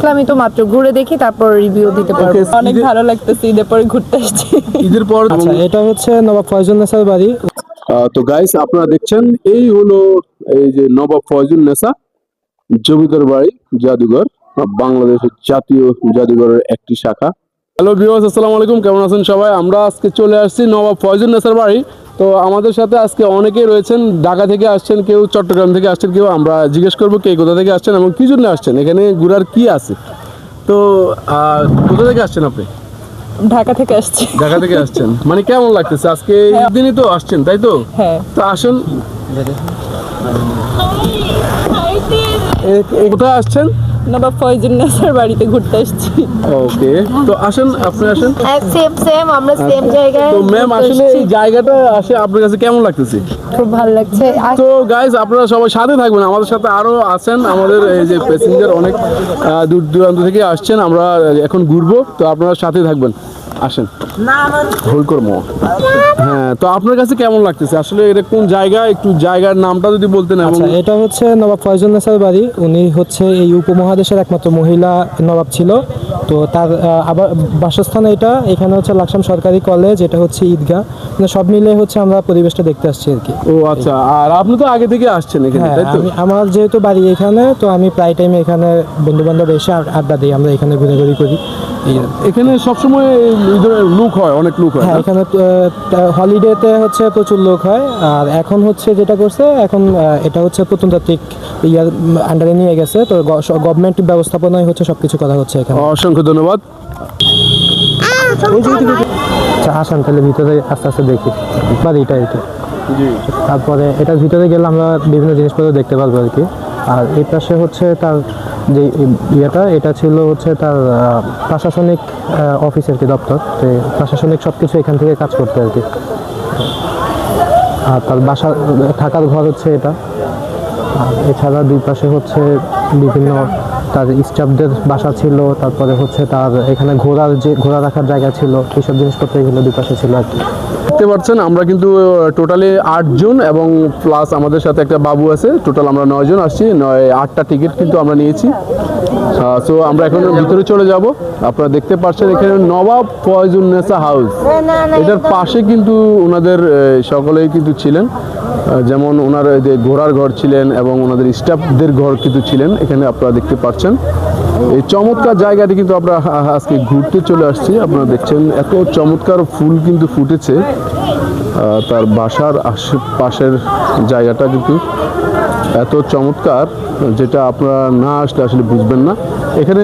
আসলে আমি তো মাত্র ঘুরে দেখি তারপর রিভিউ দিতে পারবো। অনেক ভালো লাগতেছে, ঈদের পরে ঘুরতে আসছি। ঈদের পর আচ্ছা, এটা হচ্ছে নবাব ফয়জুন্নেসার বাড়ি। তো গাইস আপনারা দেখছেন এই হলো এই যে নবাব ফয়জুন্নেসা জমিদার বাড়ি জাদুঘর, বাংলাদেশের জাতীয় জাদুঘরের একটি শাখা। হ্যালো ভিউয়ার্স, আসসালামু আলাইকুম, কেমন আছেন সবাই? আমরা আজকে চলে আসছি নবাব ফয়জুন্নেসার বাড়ি। তো আমাদের সাথে আজকে অনেকেই রয়েছেন, ঢাকা থেকে আসছেন, কেউ চট্টগ্রাম থেকে আসছেন, কেউ আমরা জিজ্ঞেস করবো কে কোথা থেকে আসছেন এবং কি জন্য আসছেন, এখানে ঘোরার কি আছে। তো কোথা থেকে আসছেন আপনি? ঢাকা থেকে আসছি। ঢাকা থেকে আসছেন, মানে কেমন লাগতেছে আজকে দিনই তো আসছেন, তাই তো? হ্যাঁ। তো আসুন। কোথায় আসছেন? নবাব ফয়জুন্নেসার বাড়িতে ঘুরতে আসছি। ওকে, তো আসেন, আপনি আসেন। সেম আমরা সেম জায়গায়। তো ম্যাম আসলে এই জায়গাটা আসে আপনার কাছে কেমন লাগতেছে? খুব ভালো লাগছে। তো গাইস আপনারা সবাই সাথে থাকবেন, আমাদের সাথে আরো আছেন আমাদের এই যে প্যাসেঞ্জার অনেক দূর দূরান্ত থেকে আসছেন, আমরা এখন ঘুরবো, তো আপনারা সাথে থাকবেন, আসেন। হোল্ড করবো। হ্যাঁ, তো আপনার কাছে কেমন লাগতেছে আসলে এটা কোন জায়গা, একটু জায়গার নামটা যদি বলতেন। এবং আচ্ছা, এটা হচ্ছে নবাব ফয়জুন্নেসার বাড়ি। উনি হচ্ছে এই উপমহাদেশের একমাত্র মহিলা নবাব ছিল। তো তার আবার বাসস্থান এটা। এখানে হচ্ছে লাকসাম সরকারি কলেজ, এটা হচ্ছে ঈদগাহ, মানে সব মিলে হচ্ছে আমরা পরিবেশটা দেখতে আসছি আর কি। ও আচ্ছা, আর আপনি তো আগে থেকে আসছেন এখানে, হ্যাঁ, তাই তো? আমার যেহেতু বাড়ি এখানে, তো আমি প্রায় টাইমে এখানে বন্ধু বান্ধব এসে আড্ডা দিই, আমরা এখানে ঘুরাঘুরি করি। এখানে সবসময় লুক হয়, অনেক লুক হয় হ্যাঁ, না? এখানে হলিডেতে হচ্ছে প্রচুর লোক হয়। আর এখন হচ্ছে যেটা করছে, এখন এটা হচ্ছে প্রত্নতাত্ত্বিক ইয়ার আন্ডারে নিয়ে গেছে, তো গভর্নমেন্ট ব্যবস্থাপনায় হচ্ছে সবকিছু করা হচ্ছে এখানে। অসংখ্য ধন্যবাদ। আচ্ছা, আসেন তাহলে ভিতরে আস্তে আস্তে দেখি বাড়িটা এটা। জি, তারপরে এটার ভিতরে গেলে আমরা বিভিন্ন জিনিসপত্র দেখতে পারবো আর কি। আর এই পাশে হচ্ছে তার যে ইয়েটা, এটা ছিল হচ্ছে তার প্রশাসনিক অফিস আর কি, দপ্তর। তো এই প্রশাসনিক সব কিছু এখান থেকে কাজ করতে আর কি। আর তার বাসা থাকার ঘর হচ্ছে এটা। আর এছাড়া দুই পাশে হচ্ছে বিভিন্ন তার স্টাফদের বাসা ছিল। তারপরে হচ্ছে তার এখানে ঘোড়া রাখার জায়গা ছিল, এইসব জিনিসপত্র এগুলো দুই পাশে ছিল আর কি। দেখতে পাচ্ছেন আমরা কিন্তু টোটালি 8 জন এবং প্লাস আমাদের সাথে একটা বাবু আছে, টোটাল আমরা 9 জন আসছি। 8টা টিকিট কিন্তু আমরা নিয়েছি। সো আমরা এখন ভিতরে চলে যাব। আপনারা দেখতে পাচ্ছেন এখানে নবাব ফয়জুন্নেসা হাউস, এটার পাশে কিন্তু ওনাদের সকলেই কিন্তু ছিলেন, যেমন ওনার যে ঘোড়ার ঘর ছিলেন এবং ওনাদের স্টাফদের ঘর কিন্তু ছিলেন এখানে, আপনারা দেখতে পাচ্ছেন। এই চমৎকার জায়গাটি কিন্তু আমরা আজকে ঘুরতে চলে আসছি। আপনারা দেখছেন এত চমৎকার ফুল কিন্তু ফুটেছে তার বাসার আশেপাশের জায়গাটা কিন্তু এত চমৎকার, যেটা আপনারা না আসলে আসলে বুঝবেন না। এখানে